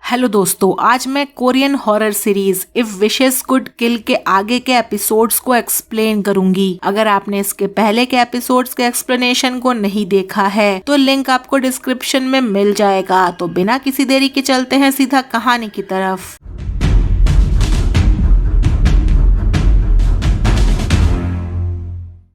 Hello दोस्तों, आज मैं Korean horror series if wishes could किल के आगे के एपिसोड्स को एक्सप्लेन करूंगी। अगर आपने इसके पहले के एपिसोड्स के एक्सप्लेनेशन को नहीं देखा है तो लिंक आपको डिस्क्रिप्शन में मिल जाएगा। तो बिना किसी देरी के चलते हैं सीधा कहानी की तरफ।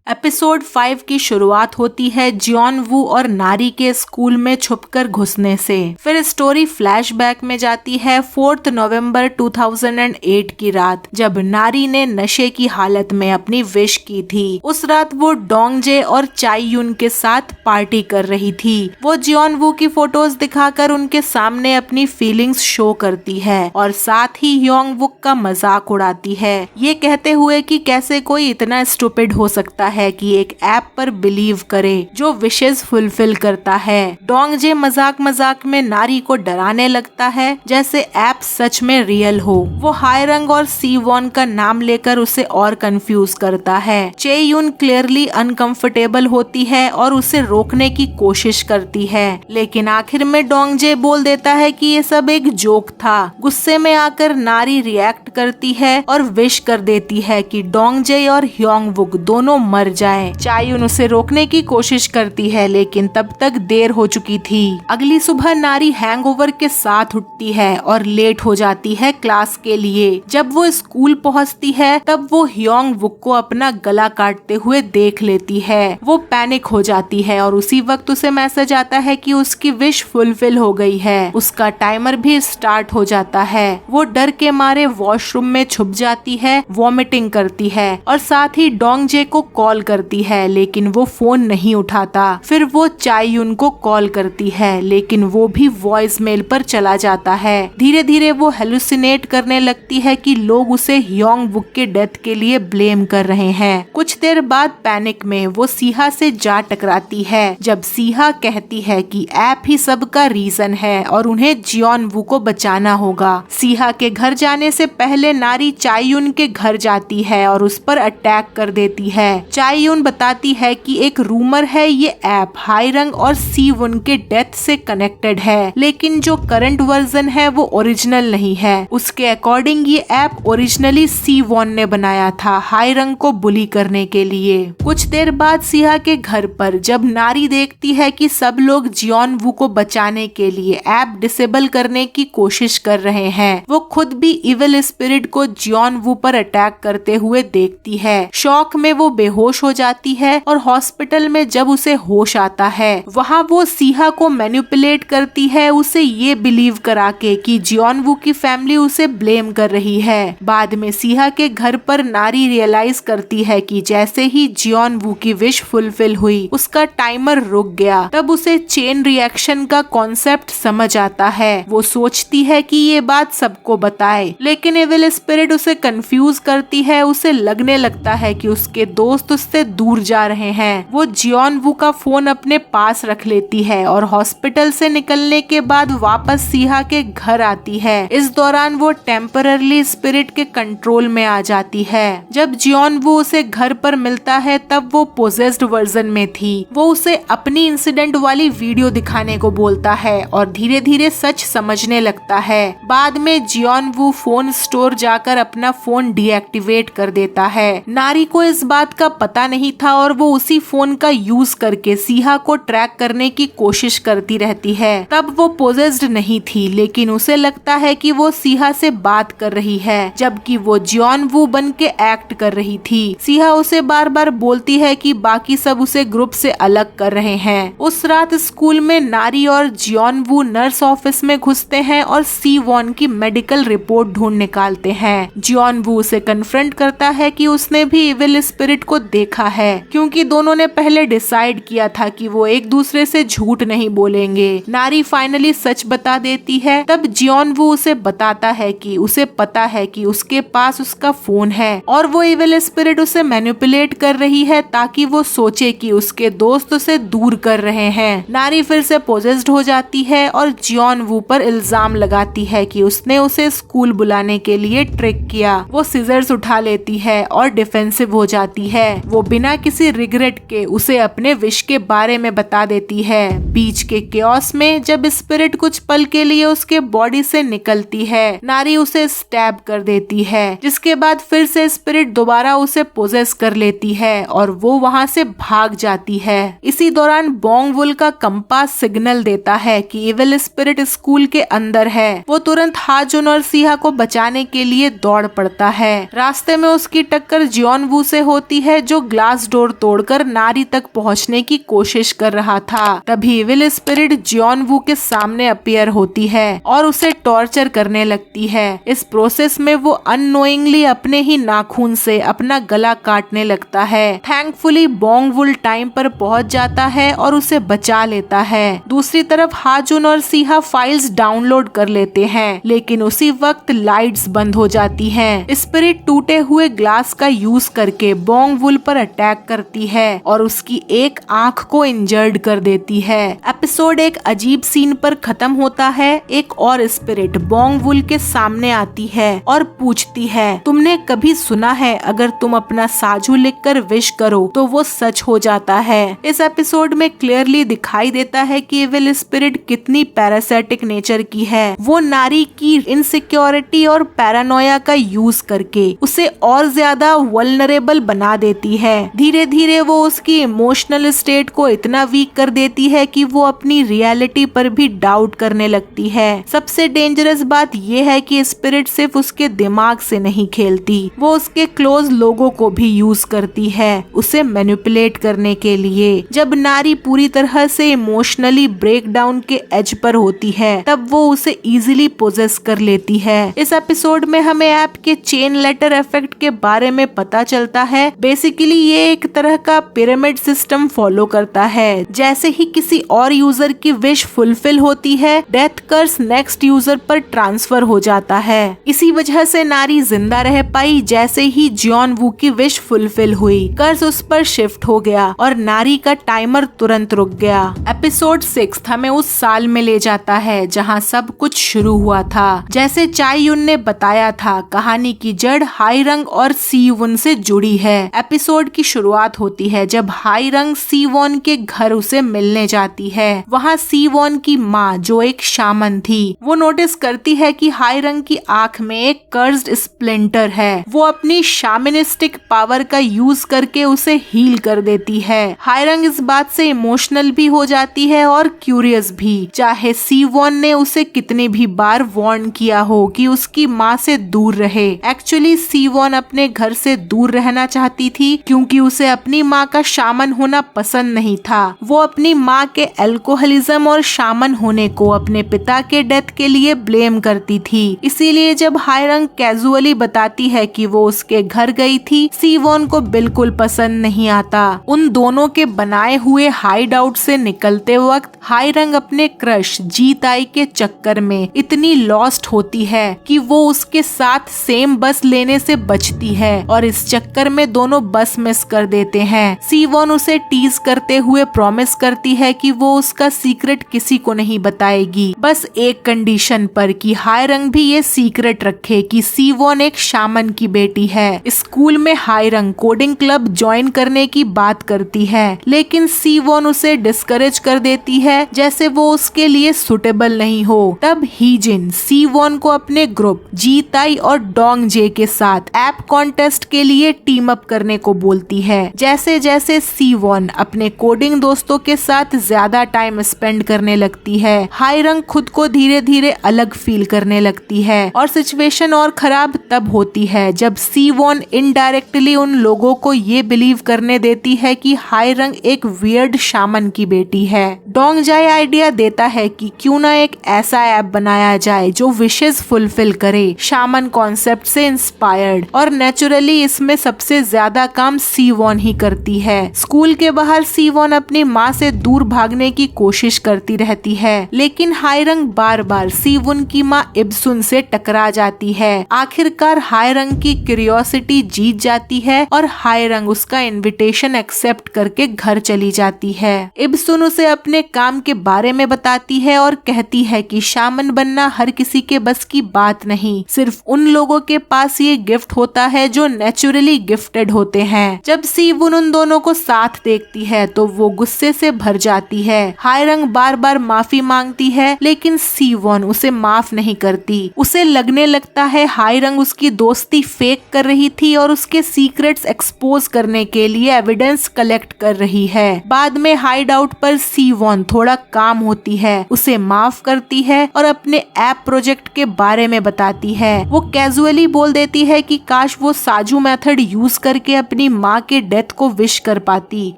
एपिसोड 5 की शुरुआत होती है जियोन वू और नारी के स्कूल में छुपकर घुसने से। फिर स्टोरी फ्लैशबैक में जाती है 4 नवंबर 2008 की रात, जब नारी ने नशे की हालत में अपनी विश की थी। उस रात वो डोंगजे और चाई यून के साथ पार्टी कर रही थी। वो जियोन वू की फोटोज दिखाकर उनके सामने अपनी फीलिंग्स शो करती है और साथ ही योंग वुक का मजाक उड़ाती है, ये कहते हुए कि कैसे कोई इतना स्टूपिड हो सकता है कि एक ऐप पर बिलीव करे जो विशेस फुलफिल करता है। डोंगजे मजाक में नारी को डराने लगता है जैसे ऐप सच में रियल हो। वो हायरंग और सी वॉन का नाम लेकर उसे और कंफ्यूज करता है। चे यून क्लियरली अनकंफर्टेबल होती है और उसे रोकने की कोशिश करती है, लेकिन आखिर में डोंगजे बोल देता है कि ये सब एक जोक था। गुस्से में आकर नारी रिएक्ट करती है और विश कर देती है कि डोंगजे और योंग वुक दोनों मर जाए। चायून उसे रोकने की कोशिश करती है, लेकिन तब तक देर हो चुकी थी। अगली सुबह नारी हैंगओवर के साथ उठती है और लेट हो जाती है क्लास के लिए। जब वो स्कूल पहुंचती है तब वो योंग वुक को अपना गला काटते हुए देख लेती है। वो पैनिक हो जाती है और उसी वक्त उसे मैसेज आता है कि उसकी विश फुलफिल हो गई है। उसका टाइमर भी स्टार्ट हो जाता है। वो डर के मारे वॉशरूम में छुप जाती है, वॉमिटिंग करती है और साथ ही डोंगजे को कॉल करती है, लेकिन वो फोन नहीं उठाता। फिर वो चाई यून को कॉल करती है, लेकिन वो भी वॉइस मेल पर चला जाता है। धीरे धीरे वो हेलुसिनेट करने लगती है कि लोग उसे योंग वुक के डेथ के लिए ब्लेम कर रहे हैं। कुछ देर बाद पैनिक में वो सीहा से जा टकराती है, जब सीहा कहती है कि ऐप ही सबका रीजन है और उन्हें जियोन वू को बचाना होगा। सीहा के घर जाने से पहले नारी चाई यून के घर जाती है और उस पर अटैक कर देती है। चाई यून बताती है कि एक रूमर है ये ऐप हायरंग और सी वुन के डेथ से कनेक्टेड है, लेकिन जो करंट वर्जन है वो ओरिजिनल नहीं है। उसके अकॉर्डिंग ये ऐप ओरिजिनली सी वॉन ने बनाया था हायरंग को बुली करने के लिए। कुछ देर बाद सीहा के घर पर जब नारी देखती है कि सब लोग जियोन वू को बचाने के लिए ऐप डिसेबल करने की कोशिश कर रहे हैं, वो खुद भी इविल स्पिरिट को जियोन वू पर अटैक करते हुए देखती है। शॉक में वो बेहोश हो जाती है और हॉस्पिटल में जब उसे होश आता है वहाँ वो सीहा को मैनिपुलेट करती है, उसे ये बिलीव करा के कि जियोन वू की फैमिली उसे ब्लेम कर रही है। बाद में सीहा के घर पर नारी रियलाइज करती है कि जैसे ही जियोन वू की विश फुलफिल हुई उसका टाइमर रुक गया। तब उसे चेन रिएक्शन का कॉन्सेप्ट समझ आता है। वो सोचती है कि ये बात सबको बताए, लेकिन एविल स्पिरिट उसे कंफ्यूज करती है। उसे लगने लगता है कि उसके दोस्त उससे दूर जा रहे हैं। वो जियोन वू का फोन अपने पास रख लेती है और हॉस्पिटल से निकलने के बाद वापस सीहा के घर आती है। इस दौरान वो टेम्पररली स्पिरिट के कंट्रोल में आ जाती है। जब जियोन वू उसे घर पर मिलता है तब वो पोजेस्ड वर्जन में थी। वो उसे अपनी इंसिडेंट वाली वीडियो दिखाने को बोलता है और धीरे धीरे सच समझने लगता है। बाद में जियोन वू फोन स्टोर जाकर अपना फोन डीएक्टिवेट कर देता है। नारी को इस बात का पता नहीं था और वो उसी फोन का यूज करके सीहा को ट्रैक करने की कोशिश करती रहती है। तब वो पोजेस्ड नहीं थी, लेकिन उसे लगता है कि वो सीहा से बात कर रही है, जबकि वो जियोन वू बन के एक्ट कर रही थी। सीहा उसे बार बार बोलती है कि बाकी सब उसे ग्रुप से अलग कर रहे हैं। उस रात स्कूल में नारी और जियोन वू नर्स ऑफिस में घुसते हैं और सी वॉन की मेडिकल रिपोर्ट ढूंढ निकालते हैं। जियोन वू उसे कन्फ्रंट करता है कि उसने भी इविल स्पिरिट को देखा है, क्योंकि दोनों ने पहले डिसाइड किया था कि वो एक दूसरे से झूठ नहीं बोलेंगे। नारी फाइनली सच बता देती है। तब जियोन वू उसे बताता है कि उसे पता है कि उसके पास उसका फोन है और वो इविल स्पिरिट उसे मैनिपुलेट कर रही है ताकि वो सोचे कि उसके दोस्त उसे दूर कर रहे हैं। नारी फिर से पोजेस्ड हो जाती है और जियोन वू पर इल्जाम लगाती है कि उसने उसे स्कूल बुलाने के लिए ट्रिक किया। वो सीजर्स उठा लेती है और डिफेंसिव हो जाती है। वो बिना किसी रिग्रेट के उसे अपने विश के बारे में बता देती है। बीच के केओस में जब स्पिरिट कुछ पल के लिए उसके बॉडी से निकलती है, नारी उसे स्टैब कर देती है, जिसके बाद फिर से स्पिरिट दोबारा उसे पोजेस कर लेती है और वो वहाँ से भाग जाती है। इसी दौरान बोंग वुल का कंपास सिग्नल देता है कि इविल स्पिरिट स्कूल के अंदर है। वो तुरंत हाजुन और सिहा को बचाने के लिए दौड़ पड़ता है। रास्ते में उसकी टक्कर जियोन वू से होती है, जो ग्लास डोर तोड़कर नारी तक पहुंचने की कोशिश कर रहा था। तभी इविल स्पिरिट जियोन वू के सामने अपीयर होती है और उसे टॉर्चर करने लगती है। इस प्रोसेस में वो अननोइंगली अपने ही नाखून से अपना गला काटने लगता है। थैंकफुली बोंग वुल टाइम पर पहुंच जाता है और उसे बचा लेता है। दूसरी तरफ हाजुन और सिहा फाइल्स डाउनलोड कर लेते हैं, लेकिन उसी वक्त लाइट्स बंद हो जाती हैं। स्पिरिट टूटे हुए ग्लास का यूज करके बोंग वुल पर अटैक करती है और उसकी एक आंख को इंजर्ड कर देती है। एपिसोड एक अजीब सीन पर खत्म होता है। एक और स्पिरिट बोंग वुल के सामने आती है और पूछती है, तुमने कभी सुना है अगर तुम अपना साजू लिखकर विश करो तो वो सच हो जाता है। इस एपिसोड में क्लियरली दिखाई देता है कि इविल स्पिरिट कितनी पैरासाइटिक नेचर की है। वो नारी की इनसिक्योरिटी और पैरानोया का यूज करके उसे और ज्यादा वल्नरेबल बना देती है। धीरे धीरे वो उसकी इमोशनल स्टेट को इतना वीक कर देती है कि वो अपनी रियलिटी पर भी डाउट करने लगती है। सबसे डेंजरस बात यह है कि स्पिरिट सिर्फ उसके दिमाग से नहीं खेलती, वो उसके क्लोज लोगों को भी यूज करती है उसे मैनिपुलेट करने के लिए। जब नारी पूरी तरह से इमोशनली ब्रेक डाउन के एज पर होती है, तब वो उसे इजीली पोजेस कर लेती है। इस एपिसोड में हमें ऐप के चेन लेटर इफेक्ट के बारे में पता चलता है। बेसिकली ये एक तरह का पिरामिड सिस्टम फॉलो करता है। जैसे ही किसी और यूजर की विश फुलफिल होती है, डेथ कर्स नेक्स्ट यूजर पर ट्रांसफर हो जाता है। इसी वजह से नारी जिंदा रह पाई। जैसे ही जियोन वू की विश फुलफिल हुई, कर्स उस पर शिफ्ट हो गया और नारी का टाइमर तुरंत रुक गया। एपिसोड 6 हमें उस साल में ले जाता है जहां सब कुछ शुरू हुआ था। जैसे चाय युन ने बताया था, कहानी की जड़ हाई रंग और सी वुन से जुड़ी है। एपिसोड की शुरुआत होती है जब हाई रंग सी वॉन के घर उसे मिलने जाती है। वहाँ सी वॉन की माँ, जो एक शामन थी, वो नोटिस करती है कि हाई रंग की आंख में एक कर्स्ड स्प्लिंटर है। वो अपनी शामनिस्टिक पावर का यूज करके उसे हील कर देती है। हाई रंग इस बात से इमोशनल भी हो जाती है और क्यूरियस भी। चाहे सी वॉन ने उसे कितने भी बार वार्न किया हो कि उसकी माँ से दूर रहे, एक्चुअली सी वॉन अपने घर से दूर रहना चाहती थी क्योंकि उसे अपनी माँ का शामन होना पसंद नहीं था। वो अपनी माँ के अल्कोहलिज्म और शामन होने को अपने पिता के डेथ के लिए ब्लेम करती थी। इसीलिए जब हाई रंग कैजुअली बताती है कि वो उसके घर गई थी, सी वॉन को बिल्कुल पसंद नहीं आता। उन दोनों के बनाए हुए हाइड आउट से निकलते वक्त हाई रंग अपने क्रश जी ताई के चक्कर में इतनी लॉस्ट होती है कि वो उसके साथ सेम बस लेने से बचती है और इस चक्कर में दोनों बस मिस कर देते हैं। सी वॉन उसे टीज करते हुए प्रॉमिस करती है कि वो उसका सीक्रेट किसी को नहीं बताएगी, बस एक कंडीशन पर कि हाई रंग भी ये सीक्रेट रखे कि सी वॉन एक शामन की बेटी है। स्कूल में हाई रंग कोडिंग क्लब ज्वाइन करने की बात करती है, लेकिन सी वॉन उसे डिस्करेज कर देती है जैसे वो उसके लिए सुटेबल नहीं हो। तब हीजिन सी वॉन को अपने ग्रुप जी ताई और डोंग जे के साथ ऐप कॉन्टेस्ट के लिए टीम अप करने को बोलती है। जैसे जैसे सी वॉन अपने कोडिंग दोस्तों के साथ ज्यादा टाइम स्पेंड करने लगती है, हाई रंग खुद को धीरे धीरे अलग फील करने लगती है और सिचुएशन और खराब तब होती है जब सी वॉन इनडायरेक्टली उन लोगों को ये बिलीव करने देती है कि हाई रंग एक वियर्ड शामन की बेटी है। डोंग जाए आइडिया देता है कि क्यों ना एक ऐसा ऐप बनाया जाए जो विशेस फुलफिल करे, शामन कॉन्सेप्ट से इंस्पायर्ड, और नेचुरली इसमें सबसे ज्यादा काम सी वॉन ही करती है। स्कूल के बाहर सी वॉन अपनी माँ से दूर भागने की कोशिश करती रहती है, लेकिन हाई रंग बार बार सी वॉन की माँ इब्सुन से टकरा जाती है। आखिरकार हाई रंग की क्यूरियोसिटी जीत जाती है और हाई रंग उसका इनविटेशन एक्सेप्ट करके घर चली जाती है। इब्सुन उसे अपने काम के बारे में बताती है और कहती है कि शामन बनना हर किसी के बस की बात नहीं, सिर्फ उन लोगों के पास ये गिफ्ट होता है जो नेचुरली गिफ्टेड होते हैं। हैं। जब सीवुन उन दोनों को साथ देखती है तो वो गुस्से से भर जाती है। हायरंग बार बार माफी मांगती है लेकिन सीवोन उसे माफ नहीं करती। उसे लगने लगता है हायरंग उसकी दोस्ती फेक कर रही थी और उसके सीक्रेट्स एक्सपोज करने के लिए एविडेंस कलेक्ट कर रही है। बाद में हाइड आउट पर सीवोन थोड़ा काम होती है, उसे माफ करती है और अपने ऐप प्रोजेक्ट के बारे में बताती है। वो कैजुअली बोल देती है कि काश वो साजू मेथड यूज करके अपनी माँ के डेथ को विश कर पाती।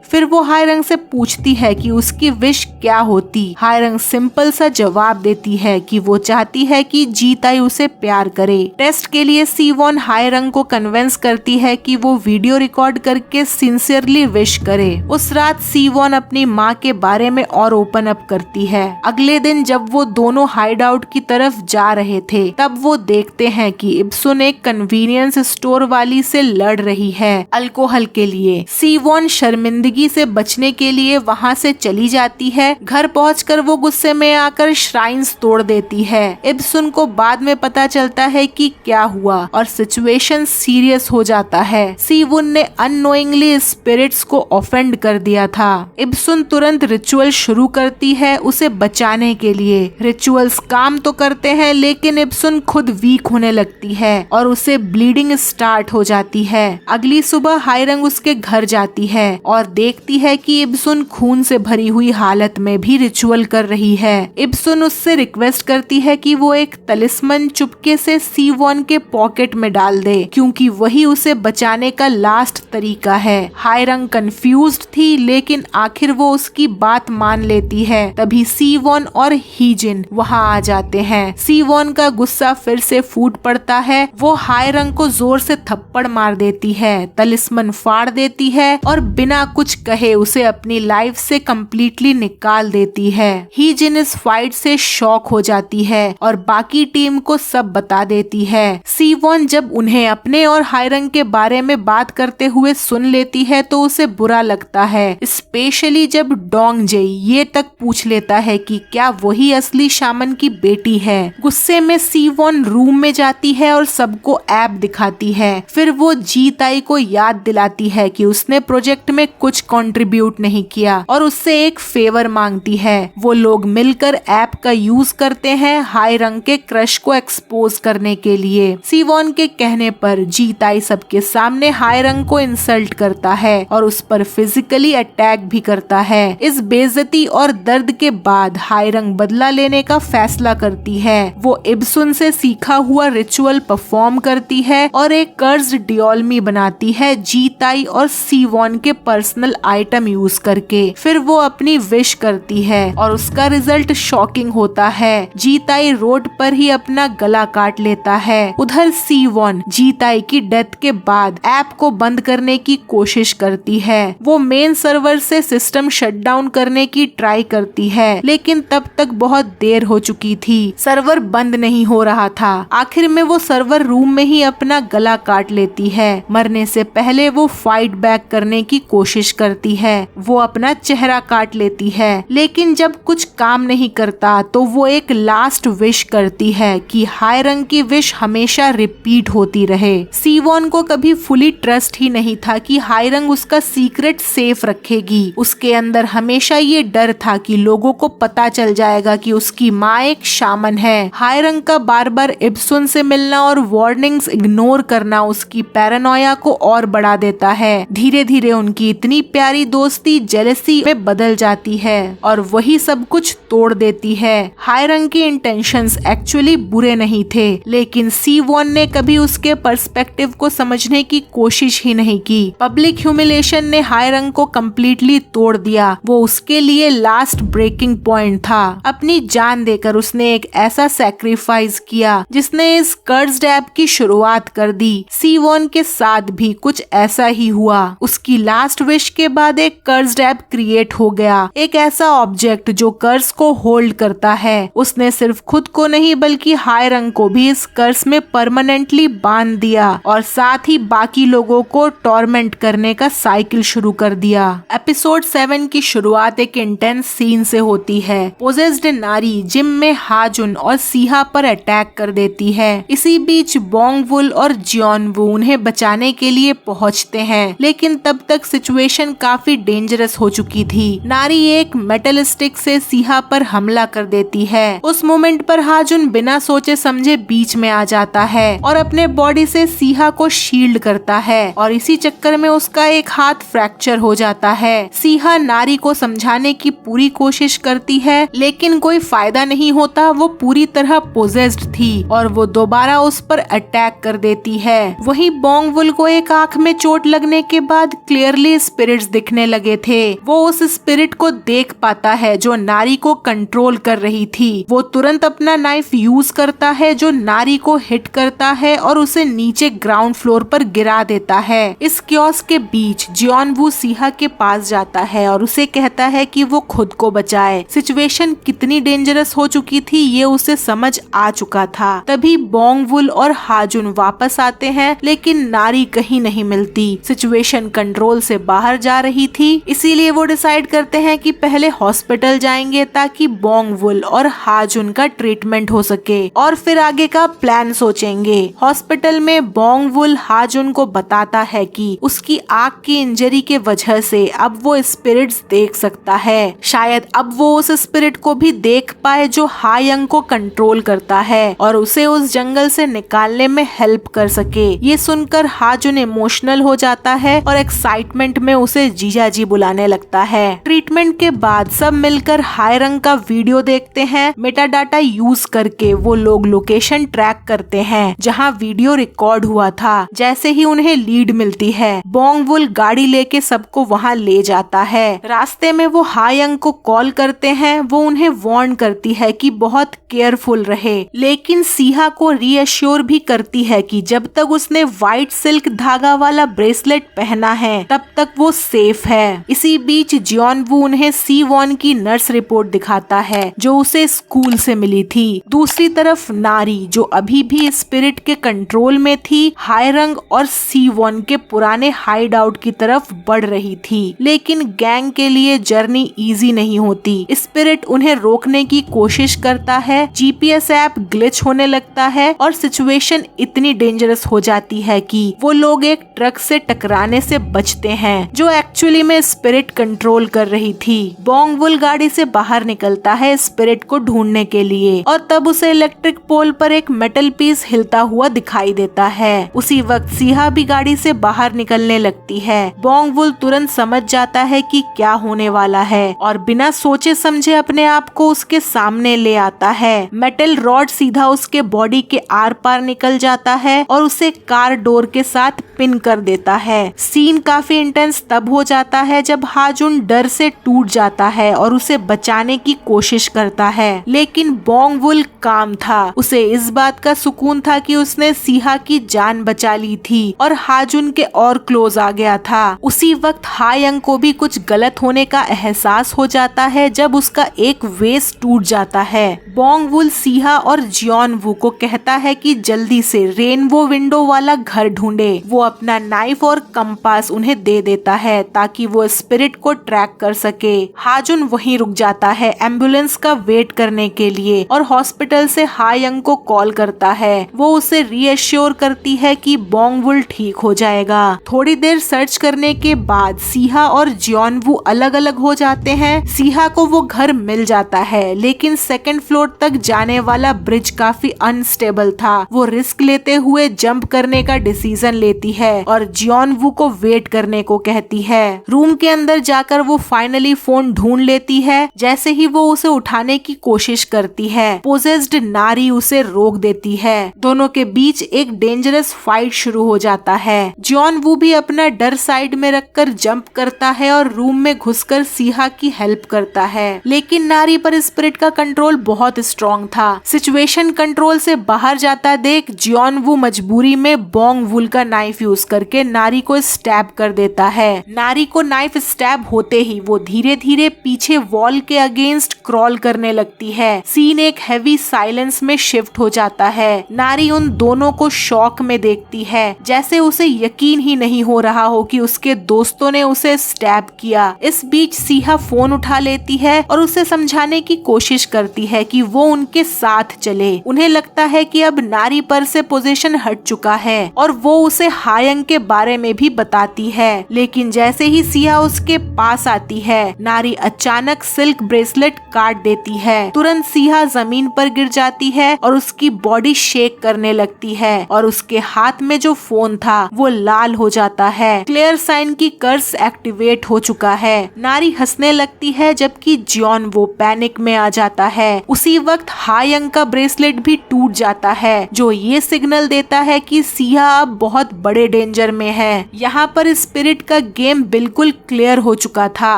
फिर वो हायरंग से पूछती है कि उसकी विश क्या होती। हायरंग सिंपल सा जवाब देती है कि वो चाहती है कि जीताई उसे प्यार करे। टेस्ट के लिए सीवोन हायरंग को कन्विंस करती है कि वो वीडियो रिकॉर्ड करके सिंसियरली विश करे। उस रात सीवोन अपनी माँ के बारे में और ओपन अप करती है। अगले दिन जब वो दोनों हाइड आउट की तरफ जा रहे थे तब वो देखते हैं कि इब्सुन एक कन्वीनियंस स्टोर वाली से लड़ रही है अल्कोहल के लिए। सीवोन शर्मिंदगी से बचने के लिए वहाँ से चली जाती है। घर पहुंचकर वो गुस्से में आकर श्राइन्स तोड़ देती है। इब्सुन को बाद में पता चलता है कि क्या हुआ और सिचुएशन सीरियस हो जाता है। सीवुन ने अननोइंगली स्पिरिट्स को ऑफेंड कर दिया था। इब्सुन तुरंत रिचुअल शुरू करती है उसे बचाने के लिए। रिचुअल्स काम तो करते हैं लेकिन इब्सुन खुद वीक होने लगती है और उसे ब्लीडिंग स्टार्ट हो जाती है। अगली सुबह हायरंग उसके घर जाती है और देखती है कि इब्सुन खून से भरी हुई हालत में भी रिचुअल कर रही है। इब्सुन उससे रिक्वेस्ट करती है कि वो एक तलिस्मन चुपके से सीवोन के पॉकेट में डाल दे क्योंकि वही उसे बचाने का लास्ट तरीका है। हायरंग कंफ्यूज्ड थी लेकिन आखिर वो उसकी बात मान लेती है। तभी सीवोन और हीजिन वहाँ आ जाते हैं। सीवोन का गुस्सा फिर से फूट पड़ता है। वो हायरंग को जोर से थप्पड़ मार देती है, तलिस्मन फाड़ देती है और बिना कुछ कहे उसे अपनी लाइफ से कंप्लीटली निकाल देती है। हीजिन इस फाइट से शॉक हो जाती है और बाकी टीम को सब बता देती है। सीवोन जब उन्हें अपने और हायरंग के बारे में बात करते हुए सुन लेती है तो उसे बुरा लगता है, स्पेशली जब डोंगजे ये तक पूछ लेता है कि क्या वही असली शामन की बेटी है। गुस्से में सीवोन रूम में जाती है और सबको ऐप दिखाती है। फिर वो जीताई को याद दिलाती है कि उसने प्रोजेक्ट में कुछ कंट्रीब्यूट नहीं किया और उससे एक फेवर मांगती है। वो लोग मिलकर ऐप का यूज करते हैं हायरंग के क्रश को एक्सपोज करने के लिए। सीवोन के कहने पर जीताई सबके सामने हायरंग को इंसल्ट करता है और उस पर फिजिकली अटैक भी करता है। इस बेइज्जती और दर्द के बाद हायरंग बदला लेने का फैसला करती है। वो इब्सुन से सीखा हुआ रिचुअल परफॉर्म करती है और एक कर्स्ड डियोल्मी बनाती है जीताई और सीवोन के पर्सनल आइटम यूज करके। फिर वो अपनी विश करती है और उसका रिजल्ट शॉकिंग होता है। जीताई रोड पर ही अपना गला काट लेता है। उधर सीवोन जीताई की डेथ के बाद ऐप को बंद करने की कोशिश करती है। वो मेन सर्वर से सिस्टम शटडाउन करने की ट्राई करती है लेकिन तब तक बहुत देर हो चुकी थी। सर्वर बंद नहीं हो रहा था। आखिर में वो सर्वर रूम में ही अपना गला काट लेती है। मरने से पहले वो फाइट बैक करने की कोशिश करती है। वो अपना चेहरा काट लेती है लेकिन जब कुछ काम नहीं करता तो वो एक लास्ट विश करती है कि हायरंग की विश हमेशा रिपीट होती रहे। सीवोन को कभी फुली ट्रस्ट ही नहीं था कि हायरंग उसका सीक्रेट सेफ रखेगी। उसके अंदर हमेशा ये डर था कि लोगों को पता चल जाएगा कि उसकी माँ एक शामन है। हायरंग का बार बार इब्सुन से मिलना और वार्निंग्स इग्नोर करना उसकी पैरानोया को और बढ़ा देता है। धीरे धीरे उनकी इतनी प्यारी दोस्ती जेलसी में बदल जाती है और वही सब कुछ तोड़ देती है। हायरंग के इंटेंशंस एक्चुअली बुरे नहीं थे लेकिन सीवोन ने कभी उसके पर्सपेक्टिव को समझने की कोशिश ही नहीं की। पब्लिक ह्यूमिलेशन ने हायरंग को कम्प्लीटली तोड़ दिया। वो उसके लिए लास्ट ब्रेकिंग पॉइंट था। अपनी जान देकर उसने एक ऐसा सैक्रिफाइस किया जिसने इस कर्स्ड ऐप की शुरुआत कर दी। सीवोन के साथ भी कुछ ऐसा ही हुआ। उसकी लास्ट विश के बाद एक कर्स्ड ऐप क्रिएट हो गया, एक ऐसा ऑब्जेक्ट जो कर्स को होल्ड करता है। उसने सिर्फ खुद को नहीं बल्कि हायरंग को भी इस कर्स में परमानेंटली बांध दिया और साथ ही बाकी लोगों को टॉर्मेंट करने का साइकिल शुरू कर दिया। एपिसोड 7 की शुरुआत एक इंटेंस सीन से होती है। पोजेस्ड नारी जिम में हाजुन और सीहा पर अटैक कर देती है। इसी बीच बोंगवुल और जियोनवू उन्हें बचाने के लिए पहुंच पहुंचते हैं, लेकिन तब तक सिचुएशन काफी डेंजरस हो चुकी थी। नारी एक मेटल स्टिक से सीहा पर हमला कर देती है। उस मोमेंट पर हाजुन बिना सोचे समझे बीच में आ जाता है और अपने बॉडी से सीहा को शील्ड करता है और इसी चक्कर में उसका एक हाथ फ्रैक्चर हो जाता है। सीहा नारी को समझाने की पूरी कोशिश करती है, लेकिन कोई फायदा नहीं होता। वो पूरी तरह पोजेस्ड थी और वो दोबारा उस पर अटैक कर देती है। वहीं बोंगवुल को एक आंख में चोट लगने के बाद क्लियरली स्पिरिट्स दिखने लगे थे। वो उस स्पिरिट को देख पाता है जो नारी को कंट्रोल कर रही थी। वो तुरंत अपना नाइफ यूज करता है जो नारी को हिट करता है और उसे नीचे ग्राउंड फ्लोर पर गिरा देता है। इस क्योस के बीच जियोनवू सीहा के पास जाता है और उसे कहता है कि वो खुद को बचाए। सिचुएशन कितनी डेंजरस हो चुकी थी ये उसे समझ आ चुका था। तभी बोंगवुल और हाजुन वापस आते हैं, लेकिन नारी कहीं नहीं मिलती। सिचुएशन कंट्रोल से बाहर जा रही थी, इसीलिए वो डिसाइड करते हैं कि पहले हॉस्पिटल जाएंगे ताकि बोंगवुल और हाजुन का ट्रीटमेंट हो सके और फिर आगे का प्लान सोचेंगे। हॉस्पिटल में बोंगवुल हाजुन को बताता है कि उसकी आंख की इंजरी के वजह से अब वो स्पिरिट्स देख सकता है। शायद अब वो उस स्पिरिट को भी देख पाए जो हायंग को कंट्रोल करता है और उसे उस जंगल से निकालने में हेल्प कर सके। ये सुनकर हाजुन इमोशनल हो जाता है और एक्साइटमेंट में उसे जीजाजी बुलाने लगता है। ट्रीटमेंट के बाद सब मिलकर हायरंग का वीडियो देखते हैं। मेटाडाटा यूज करके वो लोग लोकेशन ट्रैक करते हैं जहाँ वीडियो रिकॉर्ड हुआ था। जैसे ही उन्हें लीड मिलती है, बोंगवुल गाड़ी लेके सबको वहाँ ले जाता है। रास्ते में वो हायंग को कॉल करते हैं। वो उन्हें वार्न करती है कि बहुत केयरफुल रहे, लेकिन सीहा को रीअश्योर भी करती है कि जब तक उसने व्हाइट सिल्क धागा वाला ब्रेसलेट पहना है तब तक वो सेफ है। इसी बीच जियोनवू उन्हें सी-1 की नर्स रिपोर्ट दिखाता है जो उसे स्कूल से मिली थी। दूसरी तरफ नारी जो अभी भी स्पिरिट के कंट्रोल में थी, हायरंग और सी-1 के पुराने हाइड आउट की तरफ बढ़ रही थी, लेकिन गैंग के लिए जर्नी इजी नहीं होती। स्पिरिट उन्हें रोकने की कोशिश करता है। जीपीएस ऐप ग्लिच होने लगता है और सिचुएशन इतनी डेंजरस हो जाती है कि वो लोग एक ट्रक से टकराने से बचते हैं जो एक्चुअली में स्पिरिट कंट्रोल कर रही थी। बोंगवुल गाड़ी से बाहर निकलता है स्पिरिट को ढूंढने के लिए और तब उसे इलेक्ट्रिक पोल पर एक मेटल पीस हिलता हुआ दिखाई देता है। उसी वक्त सीहा भी गाड़ी से बाहर निकलने लगती है। बोंगवुल तुरंत समझ जाता है कि क्या होने वाला है और बिना सोचे समझे अपने आप को उसके सामने ले आता है। मेटल रॉड सीधा उसके बॉडी के आर पार निकल जाता है और उसे कार डोर के साथ पिन कर देता है। सीन काफी इंटेंस तब हो जाता है जब हाजुन डर से टूट जाता है और उसे बचाने की कोशिश करता है, लेकिन बोंगवुल काम था। उसे इस बात का सुकून था कि उसने सीहा की जान बचा ली थी और हाजुन के और क्लोज आ गया था। उसी वक्त हायंग को भी कुछ गलत होने का एहसास हो जाता है जब उसका एक वेस टूट जाता है। बोंगवुल सीहा और जियोनवू को कहता है कि जल्दी से रेनबो विंडो वाला घर ढूंढे। वो अपना नाइफ और कंपास उन्हें दे देता है ताकि वो स्पिरिट को ट्रैक कर सके। हाजुन वहीं रुक जाता है एम्बुलेंस का वेट करने के लिए और हॉस्पिटल से हायंग को कॉल करता है। वो उसे रीअश्योर करती है कि बोंगवुल ठीक हो जाएगा। थोड़ी देर सर्च करने के बाद सीहा और जियोनवू अलग अलग हो जाते हैं। सीहा को वो घर मिल जाता है, लेकिन सेकंड फ्लोर तक जाने वाला ब्रिज काफी अनस्टेबल था। वो रिस्क लेते हुए जंप करने का डिसीजन लेती है और जियोनवू को वेट करने को कहती है। रूम के अंदर जाकर वो फाइनली फोन ढूंढ लेती है। जैसे ही वो उसे उठाने की कोशिश करती है, पोजेस्ड नारी उसे रोक देती है। दोनों के बीच एक डेंजरस फाइट शुरू हो जाता है। जियोनवू भी अपना डर साइड में रखकर जंप करता है और रूम में घुसकर सीहा की हेल्प करता है, लेकिन नारी पर स्पिरिट का कंट्रोल बहुत स्ट्रॉन्ग था। सिचुएशन कंट्रोल से बाहर जाता देख जियोनवू मजबूरी में बोंगवुल का नाइफ यूज करके नारी को स्टैब कर देता है। नारी को नाइफ स्टैब होते ही वो धीरे धीरे पीछे वॉल के अगेंस्ट क्रॉल करने लगती है। सीन एक हैवी साइलेंस में शिफ्ट हो जाता है। नारी उन दोनों को शॉक में देखती है, जैसे उसे यकीन ही नहीं हो रहा हो कि उसके दोस्तों ने उसे स्टैब किया। इस बीच सीहा फोन उठा लेती है और उसे समझाने की कोशिश करती है कि वो उनके साथ चले। उन्हें लगता है कि अब नारी पर से पोजीशन हट चुका है और वो उसे हायंग के बारे में भी बताती है। लेकिन जैसे ही सिया उसके पास आती है, नारी अचानक सिल्क ब्रेसलेट काट देती है। तुरंत सिया जमीन पर गिर जाती है और उसकी बॉडी शेक करने लगती है और उसके हाथ में जो फोन था वो लाल हो जाता है। क्लियर साइन की कर्स एक्टिवेट हो चुका है। नारी हंसने लगती है जबकि जॉन वो पैनिक में आ जाता है। उसी वक्त हायंग का ब्रेसलेट भी टूट जाता है, जो ये सिग्नल देता है कि सिया अब बहुत बड़े डेंजर में है। यहाँ पर स्पिरिट का गेम बिल्कुल क्लियर हो चुका था।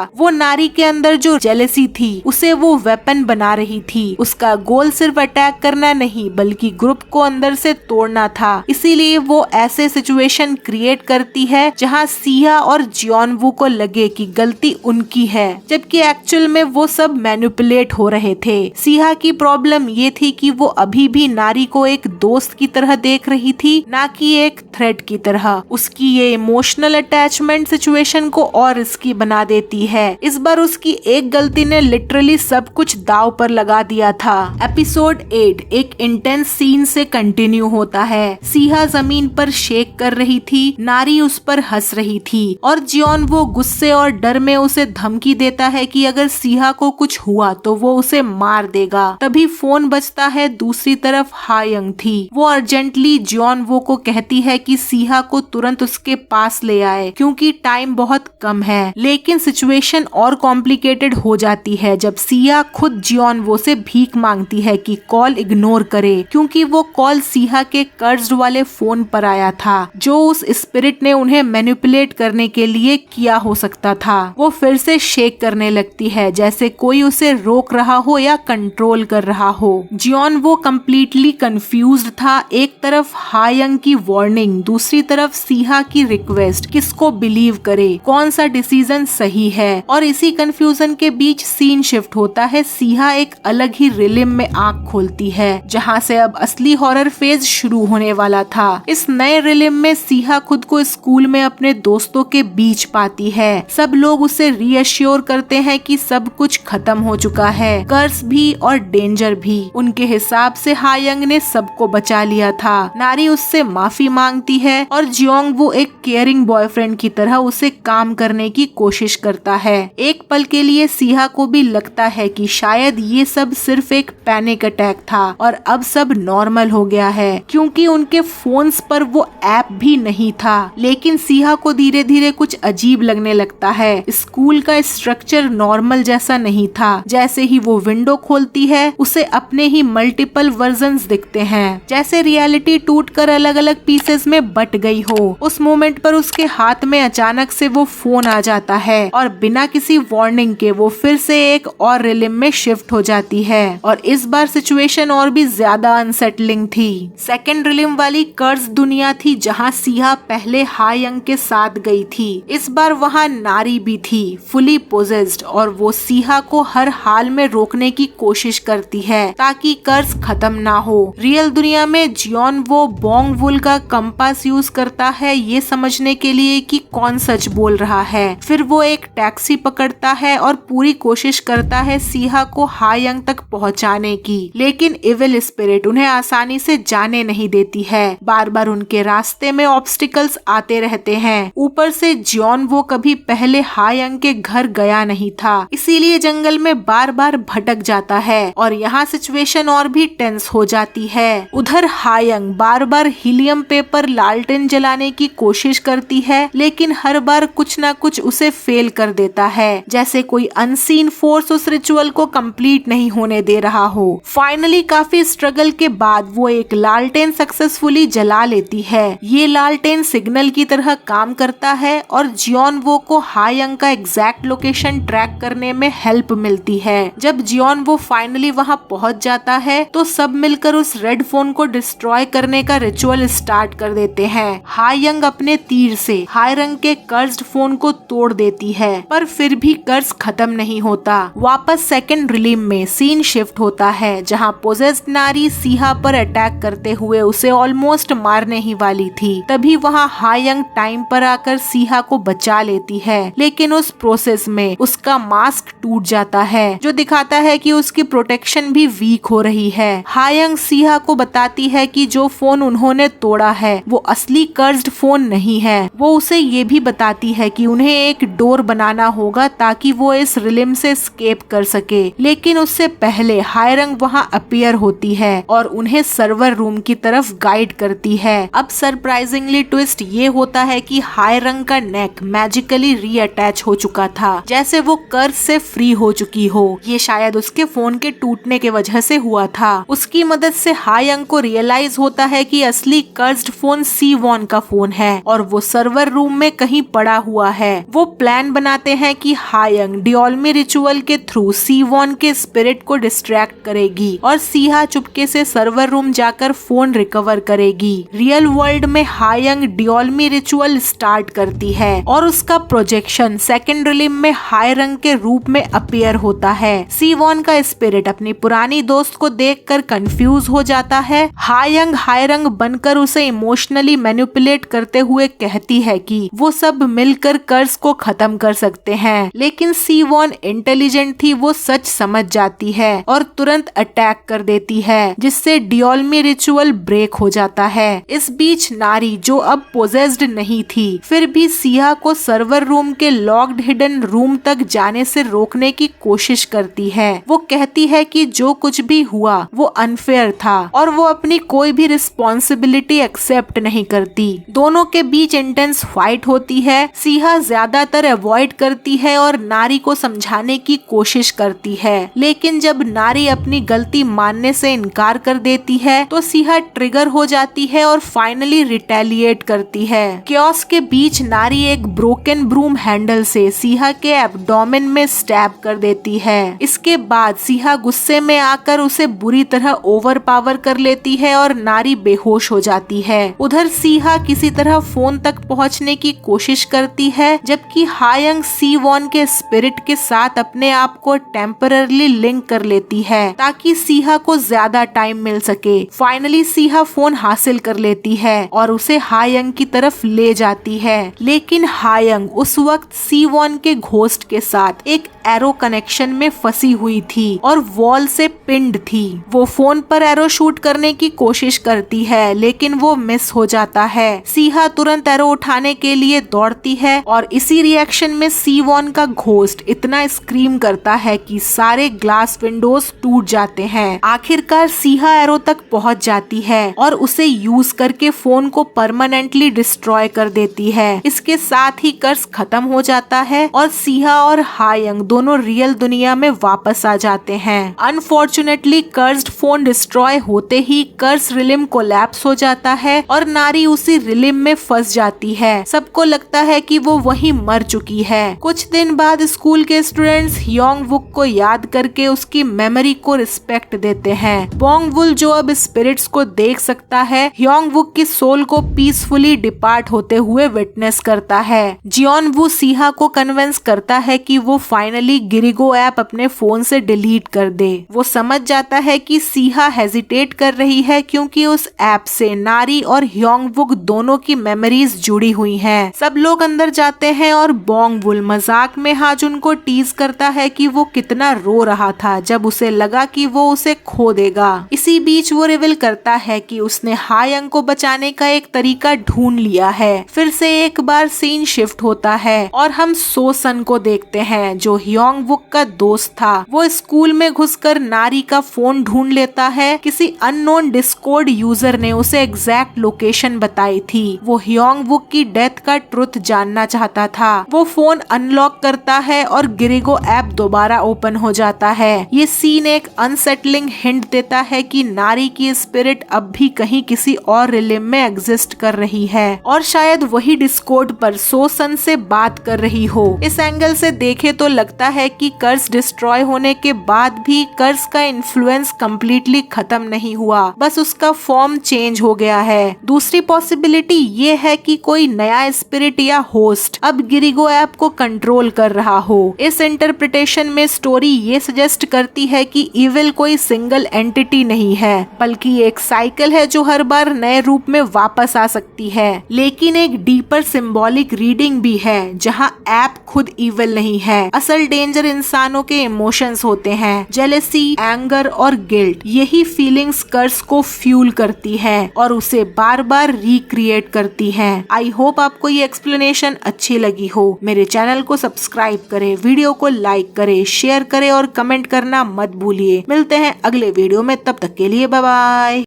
वो नारी के अंदर जो जेलेसी थी उसे वो वेपन बना रही थी। उसका गोल सिर्फ अटैक करना नहीं बल्कि ग्रुप को अंदर से तोड़ना था। इसीलिए वो ऐसे सिचुएशन क्रिएट करती है जहाँ सिया और जियोनवू को लगे कि गलती उनकी है, जबकि एक्चुअल में वो सब मैनिपुलेट हो रहे थे। सिया की प्रॉब्लम ये थी कि वो अभी भी नारी को एक दोस्त की तरह देख रही थी, ना कि एक थ्रेट की तरह। उसकी ये इमोशनल अटैचमेंट सिचुएशन को और रिस्की बना देती है। इस बार उसकी एक गलती ने लिटरली सब कुछ दाव पर लगा दिया था। एपिसोड 8 एक इंटेंस सीन से कंटिन्यू होता है। सिया जमीन पर शेक कर रही थी, नारी उस पर हंस रही थी और जियोन वो गुस्से और डर में उसे धमकी देता है कि अगर सिया को कुछ हुआ तो वो उसे मार देगा। तभी फोन बजता है। दूसरी तरफ हायंग थी। वो अर्जेंटली जियोन वो को कहती है कि सिया को तुरंत उसके पास ले आए क्योंकि टाइम बहुत कम है। लेकिन सिचुएशन और कॉम्प्लिकेटेड हो जाती है जब सिया खुद जियोन वो से भीख मांगती है कि कॉल इग्नोर करे, क्योंकि वो कॉल सिया के कर्ज्ड वाले फोन पर आया था जो उस स्पिरिट ने उन्हें मैनिपुलेट करने के लिए किया हो सकता था। वो फिर से शेक करने लगती है जैसे कोई उसे रोक रहा हो या कंट्रोल कर रहा हो। जियोन वो कम्प्लीटली कंफ्यूज्ड था। एक तरफ हायंग की वार्निंग, दूसरी तरफ सिया की रिक्वेस्ट। किसको बिलीव करे, कौन सा डिसीजन सही है? और इसी कंफ्यूजन के बीच सीन शिफ्ट होता है। सिया एक अलग ही रिलिम में आंख खोलती है जहां से अब असली हॉरर फेज शुरू होने वाला था। इस नए रिलिम में सिया खुद को स्कूल में अपने दोस्तों के बीच पाती है। सब लोग उसे रीअश्योर करते हैं कि सब कुछ खत्म हो चुका है, कर्स भी और डेंजर भी। उनके हिसाब से हायंग ने सबको बचा लिया था। नारी उससे माफी मांगती है और जियोंग वो एक केयरिंग बॉयफ्रेंड की तरह उसे काम करने की कोशिश करता है। एक पल के लिए सिया को भी लगता है कि शायद ये सब सिर्फ एक पैनिक अटैक था और अब सब नॉर्मल हो गया है, क्योंकि उनके फोन्स पर वो ऐप भी नहीं था। लेकिन सिया को धीरे धीरे कुछ अजीब लगने लगता है। स्कूल का स्ट्रक्चर नॉर्मल जैसा नहीं था। जैसे ही वो विंडो खोलती है उसे अपने ही मल्टीपल वर्जन्स दिखते हैं, जैसे रियलिटी टूटकर अलग अलग पीसेस में बट गई हो। उस मोमेंट पर उसके हाथ में अचानक से वो फोन आ जाता है और बिना किसी वार्निंग के वो फिर से एक और रिलिम में शिफ्ट हो जाती है और इस बार सिचुएशन और भी ज्यादा अनसेटलिंग थी। सेकेंड रिलिम वाली कर्ज दुनिया थी जहाँ सिया पहले हायंग के साथ गई थी। इस बार वहाँ नारी भी थी, फुली पोजेस्ड, और वो सिया को हर हाल में रोकने की कोशिश करती है ताकि कर्ज खत्म ना हो। रियल दुनिया में जियोन वो बोंग वुल का कंपास यूज करता है ये समझने के लिए कि कौन सच बोल रहा है। फिर वो एक टैक्सी पकड़ता है और पूरी कोशिश करता है सिया को हायंग तक पहुंचाने की, लेकिन इविल स्पिरिट उन्हें आसानी से जाने नहीं देती है। बार बार उनके रास्ते में ऑब्स्टिकल्स आते रहते हैं। ऊपर से जियोन वो कभी पहले हायंग के घर गया नहीं था, इसीलिए जंगल में बार बार भटक जाता है और यहाँ सिचुएशन और भी टेंस हो जाती है। उधर हायंग बार बार हीलियम पेपर लालटेन जलाने की कोशिश करती है, लेकिन हर बार कुछ ना कुछ उसे फेल कर देता है, जैसे कोई अनसीन फोर्स उस रिचुअल को कंप्लीट नहीं होने दे रहा हो। फाइनली काफी स्ट्रगल के बाद वो एक लालटेन सक्सेसफुली जला लेती है। ये लालटेन सिग्नल की तरह काम करता है और जियोन वो को हायंग का एग्जैक्ट लोकेशन ट्रैक करने में हेल्प मिलती है। जब जियोन वो फाइनली वहाँ पहुँच जाता है तो सब मिलकर उस रेड फोन को डिस्ट्रॉय करने का रिचुअल स्टार्ट कर देते हैं। हायंग अपने तीर से हायरंग के कर्ज्ड फोन को तोड़ देती है, पर फिर भी कर्ज खत्म नहीं होता। वापस सेकंड रिलीम में सीन शिफ्ट होता है जहां पोजेस्ड नारी सिया पर अटैक करते हुए उसे ऑलमोस्ट मारने ही वाली थी। तभी वहां हायंग टाइम पर आकर सिया को बचा लेती है, लेकिन उस प्रोसेस में उसका मास्क टूट जाता है जो दिखाता है कि उसकी प्रोटेक्शन भी वीक हो रही है। हायंग सिया को बताती है कि जो फोन उन्होंने तोड़ा है वो असली कर्ज कर्स्ड फोन नहीं है। वो उसे ये भी बताती है कि उन्हें एक डोर बनाना होगा ताकि वो इस रिलिम से एस्केप कर सके, लेकिन उससे पहले हायरंग वहाँ अपीयर होती है और उन्हें सर्वर रूम की तरफ गाइड करती है। अब सरप्राइजिंगली ट्विस्ट ये होता है कि हायरंग का नेक मैजिकली रीअटैच हो चुका था, जैसे वो कर्ज से फ्री हो चुकी हो। ये शायद उसके फोन के टूटने के वजह से हुआ था। उसकी मदद से हायंग को रियलाइज होता है कि असली कर्ज्ड फोन सीवॉन का फोन है और वो सर्वर रूम में कहीं पड़ा हुआ है। वो प्लान बनाते हैं कि हायंग डियोल्मी रिचुअल के थ्रू सीवॉन के स्पिरिट को डिस्ट्रैक्ट करेगी और सीहा चुपके से सर्वर रूम जाकर फोन रिकवर करेगी। रियल वर्ल्ड में हायंग डियोल्मी रिचुअल स्टार्ट करती है और उसका प्रोजेक्शन सेकेंड रिलिम में हायरंग के रूप में अपीयर होता है। सीवॉन का स्पिरिट अपनी पुरानी दोस्त को देखकर कंफ्यूज हो जाता है। हायंग हायरंग बनकर उसे इमोशनली मैनिपुलेट करते हुए कहती है कि वो सब मिलकर कर्ज को खत्म कर सकते हैं, लेकिन सीवॉन इंटेलिजेंट थी, वो सच समझ जाती है और तुरंत अटैक कर देती है, जिससे डियोल्मी रिचुअल ब्रेक हो जाता है। इस बीच नारी, जो अब पोजेस्ड नहीं थी, फिर भी सीहा को सर्वर रूम के लॉक्ड हिडन रूम तक जाने से रोकने की कोशिश करती है। वो कहती है कि जो कुछ भी हुआ वो अनफेयर था और वो अपनी कोई भी रिस्पॉन्सिबिलिटी एक्सेप्ट नहीं करती। दोनों के बीच इंटेंस फाइट होती है। सीहा ज्यादातर अवॉइड करती है और नारी को समझाने की कोशिश करती है, लेकिन जब नारी अपनी गलती मानने से इनकार कर देती है तो सीहा ट्रिगर हो जाती है और फाइनली रिटेलिएट करती है। क्योस के बीच नारी एक ब्रोकन ब्रूम हैंडल से सीहा के एब्डोमेन में स्टैब कर देती है। इसके बाद सीहा गुस्से में आकर उसे बुरी तरह ओवरपावर कर लेती है और नारी बेहोश हो जाती है। उधर सीहा किसी तरह फोन तक पहुंचने की कोशिश करती है, जबकि हायंग सीवॉन के स्पिरिट के साथ अपने आप को टेम्पररली लिंक कर लेती है ताकि सीहा को ज्यादा टाइम मिल सके। फाइनली सीहा फोन हासिल कर लेती है और उसे हायंग की तरफ ले जाती है, लेकिन हायंग उस वक्त सीवॉन के घोस्ट के साथ एक एरो कनेक्शन में फंसी हुई थी और वॉल से पिंड थी। वो फोन पर एरो शूट करने की कोशिश करती है, लेकिन वो मिस हो जाता है। सीहा तुरंत एरो उठाने के लिए दौड़ती है और इसी रिएक्शन में सीवॉन का घोस्ट इतना स्क्रीम करता है कि सारे ग्लास विंडोज टूट जाते हैं। आखिरकार सीहा एरो तक पहुंच जाती है और उसे यूज करके फोन को परमानेंटली डिस्ट्रॉय कर देती है। इसके साथ ही कर्ज खत्म हो जाता है और सीहा और हायंग दोनों रियल दुनिया में वापस आ जाते हैं। अनफॉर्चुनेटली कर्ज्ड फोन डिस्ट्रॉय होते ही कर्ज रिलिम कोलैप्स हो जाता है और नारी उसी रिलिम में फंस जाती है। सबको लगता है कि वो वहीं मर चुकी है। कुछ दिन बाद स्कूल के स्टूडेंट्स ह्योंग वुक को याद करके उसकी मेमोरी को रिस्पेक्ट देते हैं। बोंग वुल, जो अब स्पिरिट्स को देख सकता है, ह्योंग वुक की सोल को पीसफुली डिपार्ट होते हुए विटनेस करता है। जियोन वू सीहा को कन्विंस करता है कि वो फाइनली गिरिगो ऐप अपने फोन से डिलीट कर दे। वो समझ जाता है कि सीहा हेजिटेट कर रही है क्योंकि उस ऐप से नारी और ह्योंग वुक दोनों की मेमोरीज जुड़ी हुई हैं। सब लोग अंदर जाते हैं और बोंग वुल मजाक में हाजुन को टीज करता है कि वो कितना रो रहा था जब उसे लगा कि वो उसे खो देगा। इसी बीच वो रिवील करता है कि उसने हायंग को बचाने का एक तरीका ढूंढ लिया है। फिर से एक बार सीन शिफ्ट होता है और हम सोसन को देखते हैं, जो ह्योंग वुक का दोस्त था। वो स्कूल में घुसकर नारी का फोन ढूंढ लेता है। किसी अननोन डिस्कॉर्ड यूजर ने उसे एग्जैक्ट लोकेशन बताई थी। वो ह्योंग वुक की डेथ का ट्रुथ जानना चाहता था। वो फोन अनलॉक करता है और गिरिगो ऐप दोबारा ओपन हो जाता है। ये सीन एक अनसेटलिंग हिंट देता है कि नारी की स्पिरिट अब भी कहीं किसी और रिलिम में एग्जिस्ट कर रही है और शायद वही डिस्कॉर्ड पर सोसन से बात कर रही हो। इस एंगल से देखे तो लगता है कि कर्ज डिस्ट्रॉय होने के बाद भी कर्ज का इन्फ्लुएंस कंप्लीटली खत्म नहीं हुआ, बस उसका फॉर्म चेंज हो गया है। दूसरी पॉसिबिलिटी ये है कि कोई नया स्पिरिट या होस्ट अब गिरिगो ऐप को कंट्रोल कर रहा हो। इस इंटरप्रिटेशन में स्टोरी ये सजेस्ट करती है कि इविल कोई सिंगल एंटिटी नहीं नहीं है, बल्कि एक साइकिल है जो हर बार नए रूप में वापस आ सकती है। लेकिन एक डीपर सिंबॉलिक रीडिंग भी है जहाँ ऐप खुद इविल नहीं है। असल डेंजर इंसानों के इमोशंस होते हैं, जेलेसी, एंगर और गिल्ट। यही फीलिंग्स कर्स को फ्यूल करती है और उसे बार बार रिक्रिएट करती है। आई होप आपको ये एक्सप्लेनेशन अच्छी लगी हो। मेरे चैनल को सब्सक्राइब करें, वीडियो को लाइक करें, शेयर करें और कमेंट करना मत भूलिए। मिलते हैं अगले वीडियो में, तब तक के लिए बाय बाय।